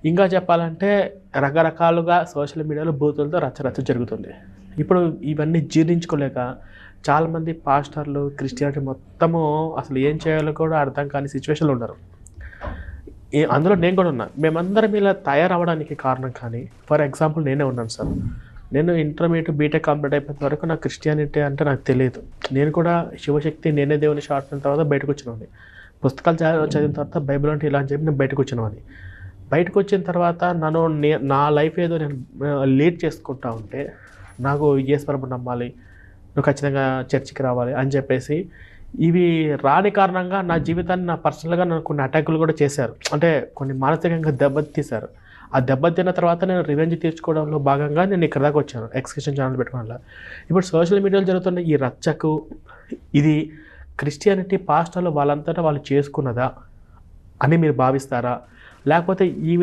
ఇంకా చెప్పాలంటే రకరకాలుగా సోషల్ మీడియాలో బూతులతో రచ్చరచ్చ జరుగుతుంది. ఇప్పుడు ఇవన్నీ జీర్ణించుకోలేక చాలామంది పాస్టర్లు, క్రిస్టియానిటీ మొత్తము అసలు ఏం చేయాలో కూడా అర్థం కాని సిచ్యువేషన్‌లో ఉన్నారు. అందులో నేను కూడా ఉన్నా. మేమందరం ఇలా తయారవ్వడానికి కారణం కానీ ఫర్ ఎగ్జాంపుల్ నేనే ఉన్నాను సార్. నేను ఇంటర్మీడియేట్, బీటెక్ కంప్లీట్ అయిపోయేంత వరకు నాకు క్రిస్టియానిటీ అంటే నాకు తెలీదు. నేను కూడా శివశక్తి, నేనే దేవుని షార్ట్ ఫిల్మ్ తర్వాత బయటకొచ్చినోడిని. పుస్తకాలు చదివిన తర్వాత బైబిల్ అంటే ఇలా అని చెప్పి నేను బయటకొచ్చినవాడిని. బయటకొచ్చిన తర్వాత నా లైఫ్ ఏదో నేను లీడ్ చేసుకుంటా ఉంటే నాకు యేసు ప్రభువుని నమ్మాలి, నువ్వు ఖచ్చితంగా చర్చికి రావాలి అని చెప్పేసి ఇవి రాని కారణంగా నా జీవితాన్ని నా పర్సనల్‌గా నన్ను కొన్ని అటాకులు కూడా చేశారు. అంటే కొన్ని మానసికంగా దెబ్బతీశారు. ఆ దెబ్బతిన్న తర్వాత నేను రివెంజ్ తీర్చుకోవడంలో భాగంగా నేను ఇక్కడి దాకా వచ్చాను. ఎక్స్‌కర్షన్ ఛానల్ పెట్టుకోవడం వల్ల. ఇప్పుడు సోషల్ మీడియాలో జరుగుతున్న ఈ రచ్చకు ఇది క్రిస్టియానిటీ పాస్టర్లు వాళ్ళంతటా వాళ్ళు చేసుకున్నదా అని మీరు భావిస్తారా? లేకపోతే ఈ